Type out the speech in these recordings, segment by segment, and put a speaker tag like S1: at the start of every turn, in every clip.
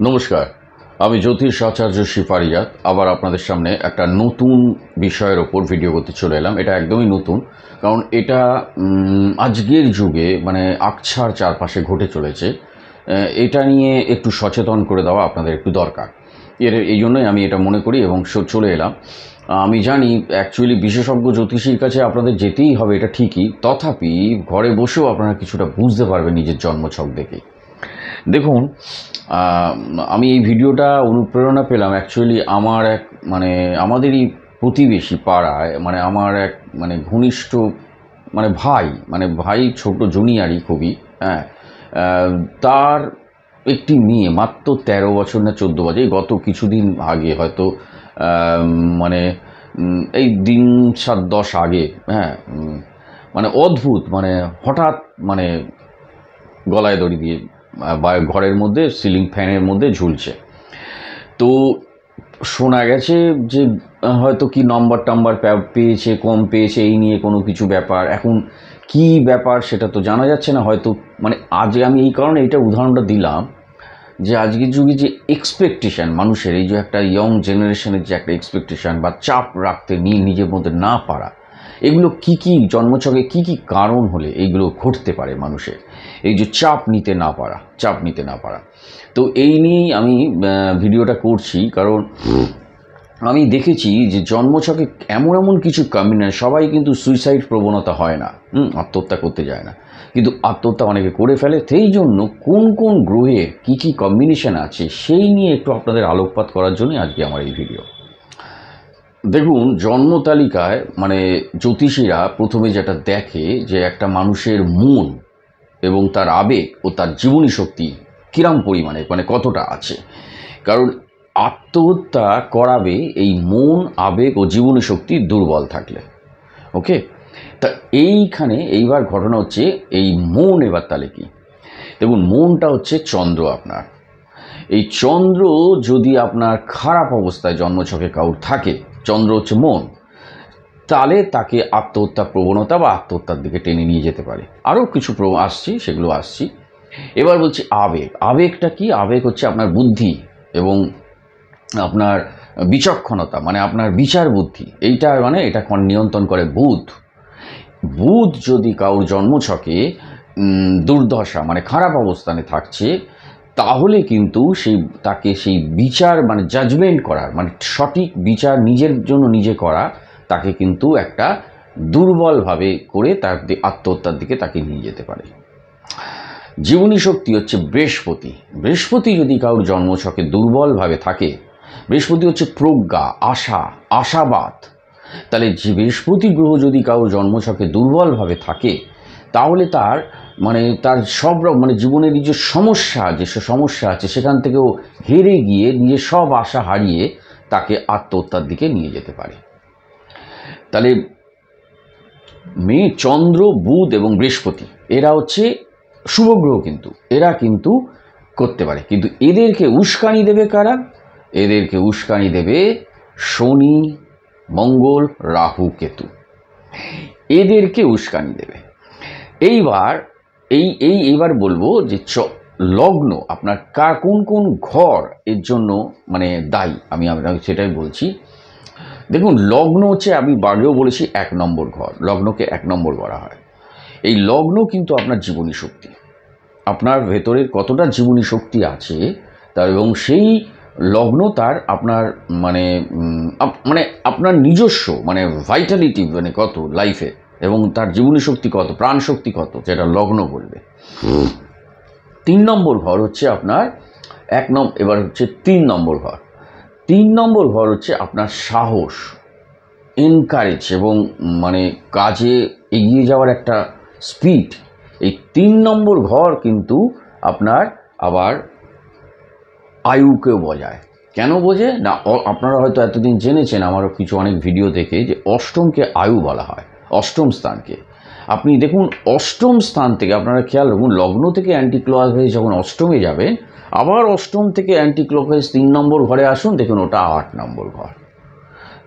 S1: নমস্কার, আমি জ্যোতিষ আচার্য শিফারিয়াত আবার আপনাদের সামনে একটা নতুন বিষয়ের ওপর ভিডিও করতে চলে এলাম। এটা একদমই নতুন, কারণ এটা আজকের যুগে মানে আকছার চারপাশে ঘটে চলেছে। এটা নিয়ে একটু সচেতন করে দেওয়া আপনাদের একটু দরকার। এই জন্যই আমি এটা মনে করি এবং চলে এলাম। আমি জানি অ্যাকচুয়ালি বিশেষজ্ঞ জ্যোতিষীর কাছে আপনাদের যেতেই হবে, এটা ঠিকই। তথাপি ঘরে বসেও আপনারা কিছুটা বুঝতে পারবেন নিজের জন্মছক দেখে। দেখুন, আমি এই ভিডিওটা অনুপ্রেরণা পেলাম অ্যাকচুয়ালি আমার এক মানে আমাদেরই প্রতিবেশী পাড়ায়, মানে আমার এক ঘনিষ্ঠ ভাই ছোট জুনিয়রই খুবই। হ্যাঁ, তার একটি মেয়ে মাত্র 13 বছর না 14 বছর, এই গত কিছুদিন আগে হয়তো এই দিন 7-10 আগে। হ্যাঁ, অদ্ভুত হঠাৎ গলায় দড়ি দিয়ে ঘরের মধ্যে সিলিং ফ্যানের মধ্যে ঝুলছে। তো শোনা গেছে যে হয়তো কি নাম্বার পেয়েছে, কম পেয়েছে, এই নিয়ে কোনো কিছু ব্যাপার। এখন কি ব্যাপার সেটা তো জানা যাচ্ছে না। হয়তো আজ আমি এই কারণে এইটা উদাহরণটা দিলাম যে আজকের যুগে যে এক্সপেকটেশান মানুষের, এই যে একটা ইয়ং জেনারেশনের যে একটা এক্সপেকটেশান বা চাপ রাখতে নিয়ে নিজের মধ্যে না পারা, এগুলো কি জন্মছকে কি কারণ হলে এইগুলো ঘটতে পারে মানুষের, এই যে চাপ নিতে না পারা। তো এই নিয়েই আমি ভিডিওটা করছি, কারণ আমি দেখেছি যে জন্মছকে এমন কিছু কম্বিনেশন, সবাই কিন্তু সুইসাইড প্রবণতা হয় না, আত্মহত্যা করতে যায় না, কিন্তু আত্মহত্যা অনেকে করে ফেলে। সেই জন্য কোন গ্রহের কি কম্বিনেশন আছে সেই নিয়ে একটু আপনাদের আলোকপাত করার জন্য আজকে আমার এই ভিডিও। দেখুন, জন্ম তালিকায় জ্যোতিষীরা প্রথমে যেটা দেখে যে একটা মানুষের মন এবং তার আবেগ ও তার জীবনী শক্তি কিরম পরিমাণে কতটা আছে। কারণ আত্মহত্যা করাবে এই মন, আবেগ ও জীবনী শক্তি দুর্বল থাকলে। ওকে, তা এইবার ঘটনা হচ্ছে এই মন। এবার তাহলে কি, দেখুন, মনটা হচ্ছে চন্দ্র। আপনার এই চন্দ্র যদি আপনার খারাপ অবস্থায় জন্মছকে কাউর থাকে, চন্দ্র হচ্ছে মন, তাহলে তাকে আত্মহত্যা প্রবণতা বা আত্মহত্যার দিকে টেনে নিয়ে যেতে পারে। আরও কিছু সেগুলো আসছি। এবার বলছি আবেগ। আবেগটা কি? আবেগ হচ্ছে আপনার বুদ্ধি এবং আপনার বিচক্ষণতা, আপনার বিচার বুদ্ধি। এইটা এটা নিয়ন্ত্রণ করে বুধ যদি কারোর জন্মছকে দুর্দশা খারাপ অবস্থানে থাকছে, তাহলে কিন্তু তাকে সেই বিচার জাজমেন্ট করার সঠিক বিচার নিজের জন্য নিজে করা, তাকে কিন্তু একটা দুর্বলভাবে করে তার আত্মহত্যার দিকে তাকে নিয়ে যেতে পারে। জীবনী শক্তি হচ্ছে বৃহস্পতি যদি কারোর জন্মছকে দুর্বলভাবে থাকে, বৃহস্পতি হচ্ছে প্রজ্ঞা, আশাবাদ। তাহলে যে বৃহস্পতি গ্রহ যদি কারোর জন্মছকে দুর্বলভাবে থাকে, তাহলে তার সব জীবনের যে সমস্যা আছে সেখান থেকেও হেরে গিয়ে নিজের সব আশা হারিয়ে তাকে আত্মহত্যার দিকে নিয়ে যেতে পারে। তাহলে চন্দ্র, বুধ এবং বৃহস্পতি এরা হচ্ছে শুভ গ্রহ, কিন্তু এরা কিন্তু করতে পারে। কিন্তু এদেরকে উস্কানি দেবে কারা? এদেরকে উস্কানি দেবে শনি, মঙ্গল, রাহু, কেতু। এদেরকে উস্কানি দেবে। এইবার বলবো যে লগ্ন আপনার কোন ঘর এর জন্য দায়ী, আমি সেটাই বলছি। দেখুন, লগ্ন হচ্ছে, আমি আগেও বলেছি, 1 নম্বর ঘর। লগ্নকে 1 নম্বর বলা হয়। এই লগ্ন কিন্তু আপনার জীবনী শক্তি, আপনার ভেতরের কতটা জীবনী শক্তি আছে তার, এবং সেই লগ্ন তার আপনার আপনার নিজস্ব ভাইটালিটি কত লাইফে, এবং তার জীবনী শক্তি কত, প্রাণ শক্তি কত, যেটা লগ্ন বলবে। 3 নম্বর ঘর হচ্ছে আপনার এবার হচ্ছে 3 নম্বর ঘর। 3 নম্বর ঘর হচ্ছে আপনার সাহস, এনকারেজ এবং কাজে এগিয়ে যাওয়ার একটা স্পিড। এই 3 নম্বর ঘর কিন্তু আপনার আবার আয়ুকেও বোঝায়। কেন বোঝে না, আপনারা হয়তো এতদিন জেনেছেন আমারও কিছু অনেক ভিডিও দেখে, যে অষ্টমকে আয়ু বলা হয়, অষ্টম স্থানকে। আপনি দেখুন, অষ্টম স্থান থেকে আপনারা খেয়াল রাখুন, লগ্ন থেকে অ্যান্টি ক্লকওয়াইজ যখন অষ্টমে যাবেন, আবার অষ্টম থেকে অ্যান্টি ক্লকওয়াইজ 3 নম্বর ঘরে আসুন, দেখুন ওটা 8 নম্বর ঘর।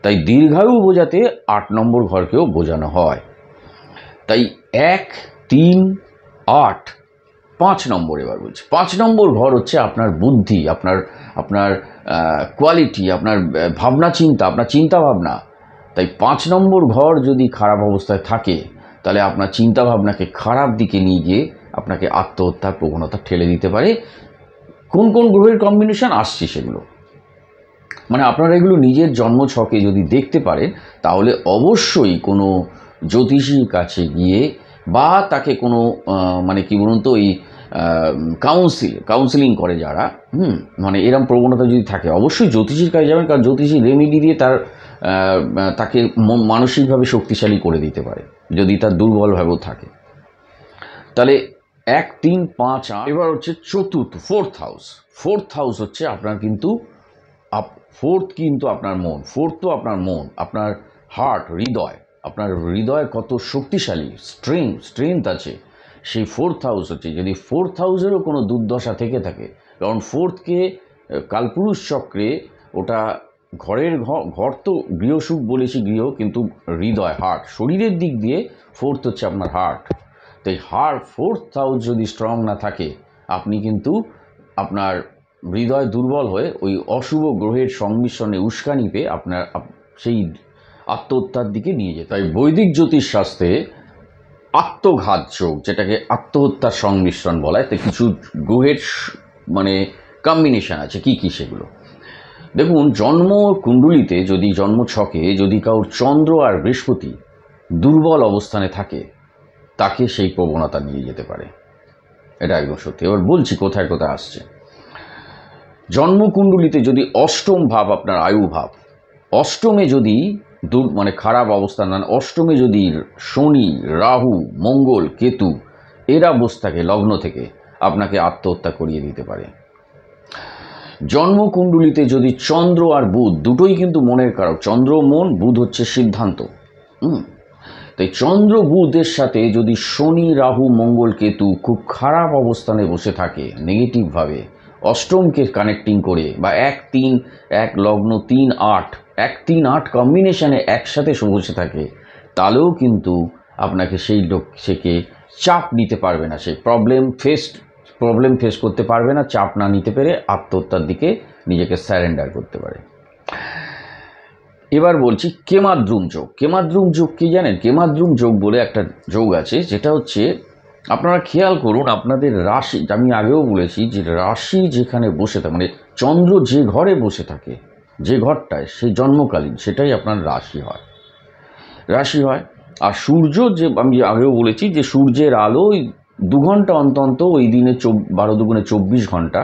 S1: তাই দীর্ঘায়ু বোঝাতে 8 নম্বর ঘরকেও বোঝানো হয়। তাই 1, 3, 8 5 নম্বর এবার বলছি 5 নম্বর ঘর হচ্ছে আপনার বুদ্ধি, আপনার আপনার কোয়ালিটি, আপনার ভাবনা চিন্তা, আপনার চিন্তা ভাবনা। তাই 5 নম্বর ঘর যদি খারাপ অবস্থায় থাকে তাহলে আপনার চিন্তা ভাবনাকে খারাপ দিকে নিয়ে গিয়ে আপনাকে আত্মহত্যার প্রবণতা ঠেলে দিতে পারে। কোন কোন গ্রহের কম্বিনেশন আসছে সেগুলো, মানে আপনারা এগুলো নিজের জন্মছকে যদি দেখতে পারেন তাহলে অবশ্যই কোনো জ্যোতিষীর কাছে গিয়ে বা তাকে কোনো মানে কি বলুন তো, ওই কাউন্সিলিং করে যারা, মানে এরম প্রবণতা যদি থাকে অবশ্যই জ্যোতিষীর কাছে যাবেন, কারণ জ্যোতিষী রেমেডি দিয়ে তাকে মানসিকভাবে শক্তিশালী করে দিতে পারে যদি তার দুর্বলভাবেও থাকে। তাহলে 1, 3, 5, 8। এবার হচ্ছে চতুর্থ, ফোর্থ হাউস হচ্ছে আপনার কিন্তু আপনার মন। তো আপনার মন, আপনার হার্ট, হৃদয়, আপনার হৃদয় কত শক্তিশালী, স্ট্রেংথ আছে, সেই 4th হাউস হচ্ছে। যদি 4th হাউসেরও কোনো দুর্দশা থেকে থাকে, কারণ 4th-কে কালপুরুষ চক্রে ওটা ঘর তো গৃহসুখ বলেছি, কিন্তু হৃদয়, হার্ট, শরীরের দিক দিয়ে 4th হচ্ছে আপনার হার্ট। তাই 4th হাউস যদি স্ট্রং না থাকে আপনি কিন্তু আপনার হৃদয় দুর্বল হয়ে ওই অশুভ গ্রহের সংমিশ্রণে উস্কানি পেয়ে আপনার সেই আত্মহত্যার দিকে নিয়ে যেত। তাই বৈদিক জ্যোতিষ শাস্ত্রে আত্মঘাত যোগ, যেটাকে আত্মহত্যার সংমিশ্রণ বলা হয়, তাই কিছু গ্রহের মানে কম্বিনেশন আছে। কি কি সেগুলো দেখুন। জন্ম কুণ্ডলিতে যদি, জন্মছকে যদি কারোর চন্দ্র আর বৃহস্পতি দুর্বল অবস্থানে থাকে তাকে সেই প্রবণতা নিয়ে যেতে পারে, এটা একদম সত্যি। এবার বলছি কোথায় কোথায় আসছে। জন্মকুণ্ডলিতে যদি অষ্টম ভাব, আপনার আয়ু ভাব, অষ্টমে যদি মানে খারাপ অবস্থা নেন, অষ্টমে যদি শনি, রাহু, মঙ্গল, কেতু এরা বসে থাকে লগ্ন থেকে, আপনাকে আত্মহত্যা করিয়ে দিতে পারে। জন্মকুণ্ডলিতে যদি চন্দ্র আর বুধ, দুটোই কিন্তু মনের কারক, চন্দ্র মন, বুধ হচ্ছে সিদ্ধান্ত। তাই চন্দ্র বুধের সাথে যদি শনি, রাহু, মঙ্গল, কেতু খুব খারাপ অবস্থানে বসে থাকে নেগেটিভভাবে, অষ্টমকে কানেক্টিং করে, বা 1, 3, 1 লগ্ন 3, 8, 1, 3, 8 কম্বিনেশনে একসাথে বসে থাকে, তাহলেও কিন্তু আপনাকে সেকে চাপ নিতে পারবে না, সেই প্রবলেম ফেস করতে পারবে না, চাপ না নিতে পেরে আত্মহত্যার দিকে নিজেকে স্যারেন্ডার করতে পারে। এবার বলছি কেমাদ্রুম যোগ কি জানেন? কেমাদ্রুম যোগ বলে একটা যোগ আছে, যেটা হচ্ছে আপনারা খেয়াল করুন আপনাদের রাশি, আমি আগেও বলেছি যে রাশি যেখানে বসে থাকে, মানে চন্দ্র যে ঘরে বসে থাকে, যে ঘরটায়, সেই জন্মকালীন সেটাই আপনার রাশি হয়। আর সূর্য, যে আমি আগেও বলেছি যে সূর্যের আলো 2 ঘন্টা অন্তত ওই দিনে 12 দুগুণে 24 ঘন্টা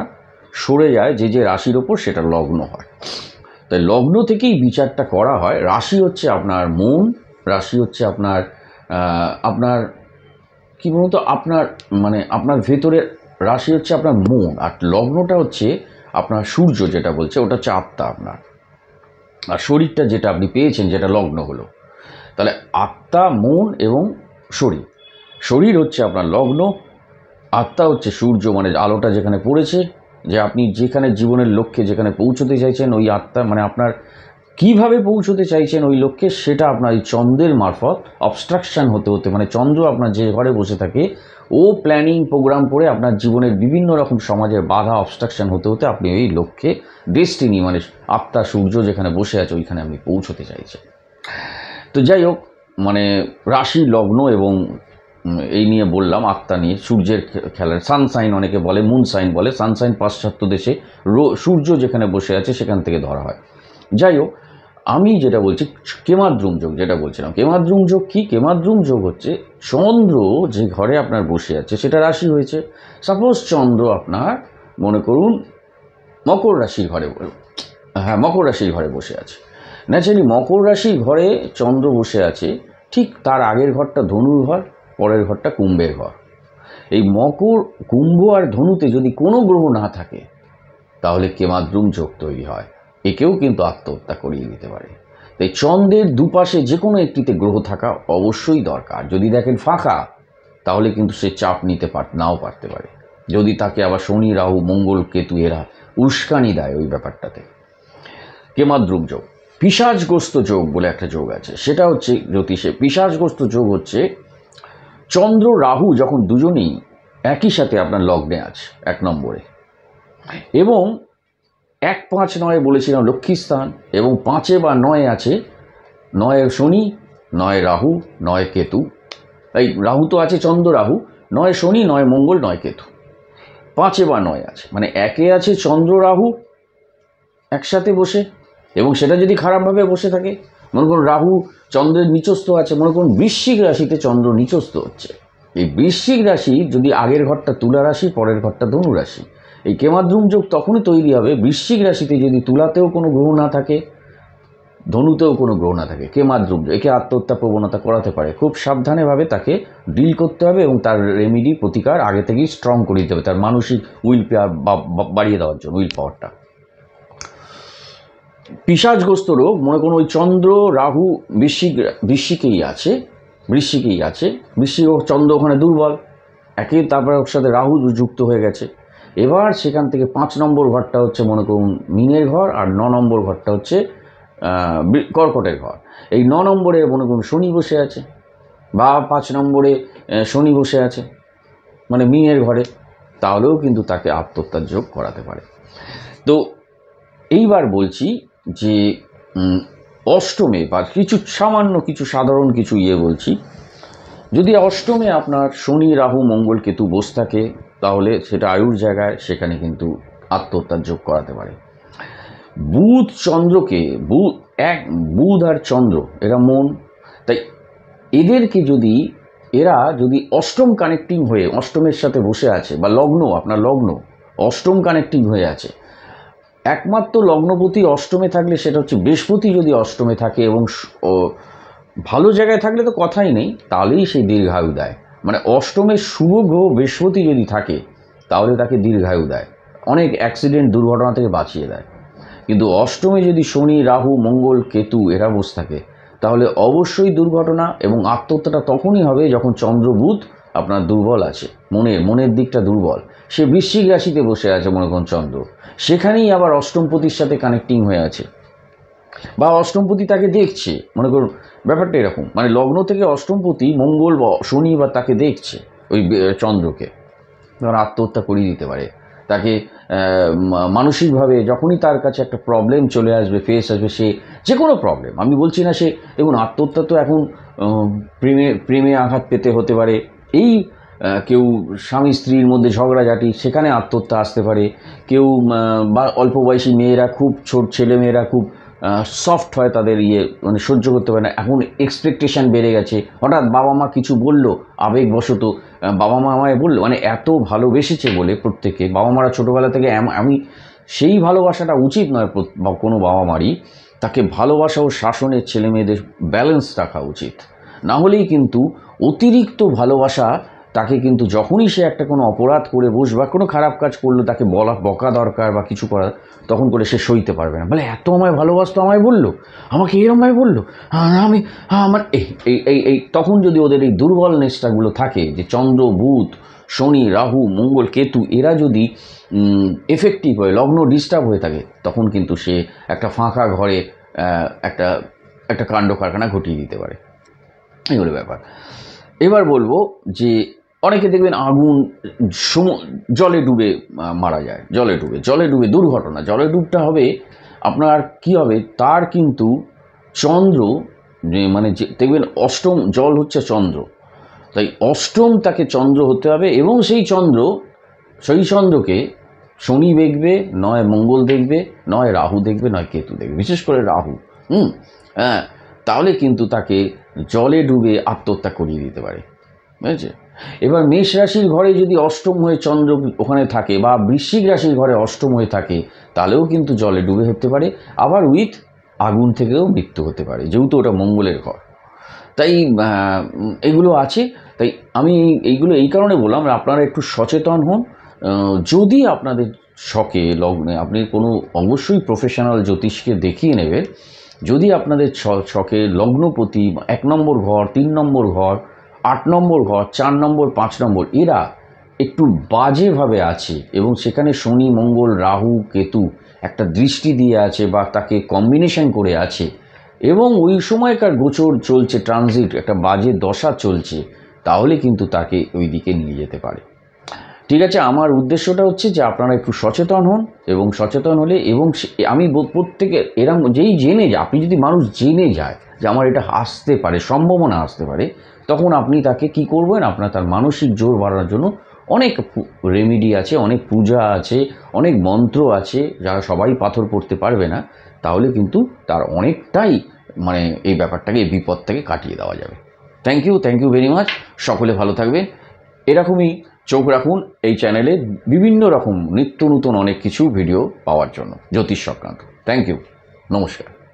S1: সরে যায় যে রাশির ওপর, সেটা লগ্ন হয়। তাই লগ্ন থেকেই বিচারটা করা হয়। রাশি হচ্ছে আপনার মন, রাশি হচ্ছে আপনার কি বলুন তো, আপনার ভেতরের রাশি হচ্ছে আপনার মন, আর লগ্নটা হচ্ছে আপনার সূর্য, যেটা বলছে ওটা হচ্ছে আত্মা আপনার, আর শরীরটা যেটা আপনি পেয়েছেন যেটা লগ্ন হলো। তাহলে আত্মা, মন এবং শরীর হচ্ছে আপনার লগ্ন, আত্মা হচ্ছে সূর্য, মানে আলোটা যেখানে পড়েছে, যে আপনি যেখানে জীবনের লক্ষ্যে যেখানে পৌঁছতে চাইছেন, ওই আত্মা মানে আপনার কিভাবে পৌঁছতে চাইছেন ওই লক্ষ্যে, সেটা আপনার এই চন্দ্রের মারফত অবস্ট্রাকশন হতে, মানে চন্দ্র আপনার যে ঘরে বসে থাকে ও প্ল্যানিং প্রোগ্রাম করে আপনার জীবনের বিভিন্ন রকম সমাজের বাধা অবস্ট্রাকশন হতে আপনি ওই লক্ষ্যে, ডেস্টিনি মানে আত্মা সূর্য যেখানে বসে আছে ওইখানে আপনি পৌঁছতে চাইছেন। তো যাই হোক, মানে রাশি, লগ্ন এবং এই নিয়ে বললাম, আত্মা নিয়ে, সূর্যের খেলার সানসাইন অনেকে বলে, মুন সাইন বলে, সানসাইন পাশ্চাত্য দেশে সূর্য যেখানে বসে আছে সেখান থেকে ধরা হয়। যাই হোক, আমি যেটা বলছি কেমাদ্রুম যোগ, যেটা বলছিলাম কেমাদ্রুম যোগ কি? কেমাদ্রুম যোগ হচ্ছে চন্দ্র যে ঘরে আপনার বসে আছে সেটা রাশি হয়েছে। সাপোজ চন্দ্র আপনার মনে করুন মকর রাশির ঘরে বসে আছে। ন্যাচারালি মকর রাশির ঘরে চন্দ্র বসে আছে, ঠিক তার আগের ঘরটা ধনুর ঘর, পরের ঘরটা কুম্ভের ঘর। এই মকর, কুম্ভ আর ধনুতে যদি কোনো গ্রহ না থাকে তাহলে কেমাদ্রুম যোগ তৈরি হয়, একেও কিন্তু আত্মহত্যা করিয়ে দিতে পারে। তাই চন্দ্রের দুপাশে যে কোনো একটিতে গ্রহ থাকা অবশ্যই দরকার। যদি দেখেন ফাঁকা, তাহলে কিন্তু সে চাপ নিতে নাও পারতে পারে, যদি তাকে আবার শনি, রাহু, মঙ্গল, কেতু এরা উস্কানি দেয় ওই ব্যাপারটাতে। কেমাদ্রুম যোগ। পিশাচগ্রস্ত যোগ বলে একটা যোগ আছে, সেটা হচ্ছে জ্যোতিষে পিশাচগ্রস্ত যোগ হচ্ছে চন্দ্র রাহু যখন দুজনেই একই সাথে আপনার লগ্নে আছে 1 নম্বরে, এবং 1, 5, 9 বলেছিলাম লক্ষ্মীস্থান, এবং 5 বা 9 আছে, 9 শনি, 9 রাহু, 9 কেতু। এই রাহু তো আছে চন্দ্র রাহু, 9 শনি, 9 মঙ্গল, 9 কেতু। 5 বা 9 আছে, মানে 1 আছে চন্দ্র রাহু একসাথে বসে, এবং সেটা যদি খারাপভাবে বসে থাকে, মনে করুন রাহু চন্দ্রের নিচস্থ আছে, মনে করুন বৃশ্চিক রাশিতে চন্দ্র নিচস্থ হচ্ছে, এই বৃশ্চিক রাশি যদি আগের ঘরটা তুলা রাশি, পরের ঘরটা ধনু রাশি, এই কেমাদ্রুম যোগ তখনই তৈরি হবে বৃশ্চিক রাশিতে যদি তুলাতেও কোনো গ্রহ না থাকে, ধনুতেও কোনো গ্রহ না থাকে, কেমাদ্রুম একে আত্মহত্যা প্রবণতা করাতে পারে। খুব সাবধানেভাবে তাকে ডিল করতে হবে, এবং তার রেমিডি প্রতিকার আগে থেকেই স্ট্রং করে দিতে হবে, তার মানসিক উইল পাওয়ার বাড়িয়ে দেওয়ার জন্য, উইল পাওয়ারটা। পিশাচগ্রস্ত রোগ, মনে করুন ওই চন্দ্র রাহু বৃশ্চিকেই আছে, বৃশ্চিক চন্দ্র ওখানে দুর্বল, একে তারপরে ওর সাথে রাহু যুক্ত হয়ে গেছে। এবার সেখান থেকে 5 নম্বর ঘরটা হচ্ছে মনে করুন মিনের ঘর, আর 9 নম্বর ঘরটা হচ্ছে কর্কটের ঘর। এই 9 নম্বরে মনে করুন শনি বসে আছে, বা 5 নম্বরে শনি বসে আছে, মানে মিনের ঘরে, তাহলেও কিন্তু তাকে আত্মহত্যার যোগ করাতে পারে। তো এইবার বলছি যে অষ্টমে বা সামান্য কিছু সাধারণ কিছু বলছি, যদি অষ্টমে আপনার শনি রাহু মঙ্গল কেতু বসে থাকে, তাহলে সেটা আয়ুর জায়গায়, সেখানে কিন্তু আত্মহত্যার যোগ করাতে পারে। বুধ চন্দ্রকে, বুধ আর চন্দ্র এরা মন, তাই এদেরকে এরা যদি অষ্টম কানেক্টিং হয়ে অষ্টমের সাথে বসে আছে, বা লগ্ন, আপনার লগ্ন অষ্টম কানেক্টিং হয়ে আছে, একমাত্র লগ্নপতি অষ্টমে থাকলে সেটা হচ্ছে বৃহস্পতি, যদি অষ্টমে থাকে এবং ভালো জায়গায় থাকলে তো কথাই নেই, তাহলেই সেই দীর্ঘায়ু দেয়। মানে অষ্টমের শুভ গ্রহ বৃহস্পতি যদি থাকে, তাহলে তাকে দীর্ঘায়ু দেয়, অনেক অ্যাক্সিডেন্ট দুর্ঘটনা থেকে বাঁচিয়ে দেয়। কিন্তু অষ্টমে যদি শনি রাহু মঙ্গল কেতু এরা বসে থাকে, তাহলে অবশ্যই দুর্ঘটনা, এবং আত্মহত্যাটা তখনই হবে যখন চন্দ্র বুধ আপনার দুর্বল আছে, মনের দিকটা দুর্বল, সে বৃশ্চিক রাশিতে বসে আছে, মনে করুন চন্দ্র সেখানেই আবার অষ্টমপতির সাথে কানেক্টিং হয়ে আছে, বা অষ্টমপতি তাকে দেখছে, মনে করুন ব্যাপারটা এরকম, মানে লগ্ন থেকে অষ্টমপতি মঙ্গল বা শনি বা তাকে দেখছে ওই চন্দ্রকে, তখন আত্মহত্যা করিয়ে দিতে পারে তাকে। মানসিকভাবে যখনই তার কাছে একটা প্রবলেম চলে আসবে, ফেস আসবে, সে যে কোনো প্রবলেম, আমি বলছি না সে, দেখুন আত্মহত্যা তো এখন প্রেমে আঘাত পেতে হতে পারে, এই কেউ স্বামী স্ত্রীর মধ্যে ঝগড়াঝাটি, সেখানে আত্মহত্যা আসতে পারে, কেউ বা অল্প বয়সী মেয়েরা, খুব ছোট ছেলে মেয়েরা খুব সফট হয়, তাদের মানে সহ্য করতে পারে না, এখন এক্সপেকটেশান বেড়ে গেছে, হঠাৎ বাবা মা কিছু বললো, আবেগবশত বাবা মা আমায় বললো, মানে এত ভালোবেসেছে বলে প্রত্যেকে, বাবা মারা ছোটোবেলা থেকে, আমি সেই ভালোবাসাটা উচিত নয় কোনো বাবা মারই, তাকে ভালোবাসা ও শাসনের ছেলে মেয়েদের ব্যালেন্স রাখা উচিত, না হলেই কিন্তু অতিরিক্ত ভালোবাসা তাকে কিন্তু যখনই সে একটা কোনো অপরাধ করে বসবে বা কোনো খারাপ কাজ করলো, তাকে বকা দরকার বা কিছু করার, তখন করে সে সইতে পারবে না, বলে এত আমায় ভালোবাসতো, আমায় বললো, আমাকে এরমভাবে বললো, আমি আমার এই তখন যদি ওদের এই দুর্বলনেসটাগুলো থাকে, যে চন্দ্র বুধ শনি রাহু মঙ্গল কেতু এরা যদি এফেক্টিভ হয়ে লগ্ন ডিস্টার্ব হয়ে থাকে, তখন কিন্তু সে একটা ফাঁকা ঘরে একটা কাণ্ড কারখানা ঘটিয়ে দিতে পারে। এই হলো ব্যাপার। এবার বলবো যে অনেকে দেখবেন আগুন জলে ডুবে মারা যায়, জলে ডুবে দুর্ঘটনা, জলে ডুবটা হবে আপনার কি হবে, তার কিন্তু চন্দ্র, মানে দেখবেন অষ্টম জল হচ্ছে চন্দ্র, তাই অষ্টম তাকে চন্দ্র হতে হবে, এবং সেই চন্দ্রকে শনি দেখবে, নয় মঙ্গল দেখবে, নয় রাহু দেখবে, নয় কেতু দেখবে, বিশেষ করে রাহু। হ্যাঁ, তাহলে কিন্তু তাকে জলে ডুবে আত্মহত্যা করিয়ে দিতে পারে, বুঝেছে। এবার মেষ রাশির ঘরে যদি অষ্টম হয়ে চন্দ্র ওখানে থাকে, বা বৃশ্চিক রাশির ঘরে অষ্টম হয়ে থাকে, তাহলেও কিন্তু জলে ডুবে হতে পারে, আবার উইথ আগুন থেকেও মৃত্যু হতে পারে, যেহেতু ওটা মঙ্গলের ঘর। তাই এগুলো আছে, তাই আমি এইগুলো এই কারণে বললাম, আপনারা একটু সচেতন হন। যদি আপনাদের শখে লগ্নে আপনি কোনো, অবশ্যই প্রফেশনাল জ্যোতিষকে দেখিয়ে নেবেন। যদি আপনাদের শখে লগ্নপতি 1 নম্বর ঘর, 3 নম্বর ঘর, 8 নম্বর ঘর, 4 নম্বর, 5 নম্বর এরা একটু বাজেভাবে আছে, এবং সেখানে শনি মঙ্গল রাহু কেতু একটা দৃষ্টি দিয়ে আছে, বা তাকে কম্বিনেশন করে আছে, এবং ওই সময়কার গোচর চলছে, ট্রানজিট একটা বাজে দশা চলছে, তাহলে কিন্তু তাকে ওই দিকে নিয়ে যেতে পারে। ঠিক আছে, আমার উদ্দেশ্যটা হচ্ছে যে আপনারা একটু সচেতন হন, এবং সচেতন হলে এবং আমি প্রত্যেকে এরম যেই জেনে যায়, আপনি যদি মানুষ জেনে যায় যে আমার এটা আসতে পারে, সম্ভাবনা আসতে পারে, তখন আপনি তাকে কি করবেন, আপনার তার মানসিক জোর বাড়ানোর জন্য অনেক রেমিডি আছে, অনেক পূজা আছে, অনেক মন্ত্র আছে, যারা সবাই পাথর পড়তে পারবে না, তাহলে কিন্তু তার অনেকটাই মানে এই ব্যাপারটাকে, এই বিপদটাকে কাটিয়ে দেওয়া যাবে। Thank you very much. সকলে ভালো থাকবেন। এরকমই চোখ রাখুন এই চ্যানেলে বিভিন্ন রকম নিত্য নতুন অনেক কিছু ভিডিও পাওয়ার জন্য জ্যোতিষ সংক্রান্ত। থ্যাংক ইউ, নমস্কার।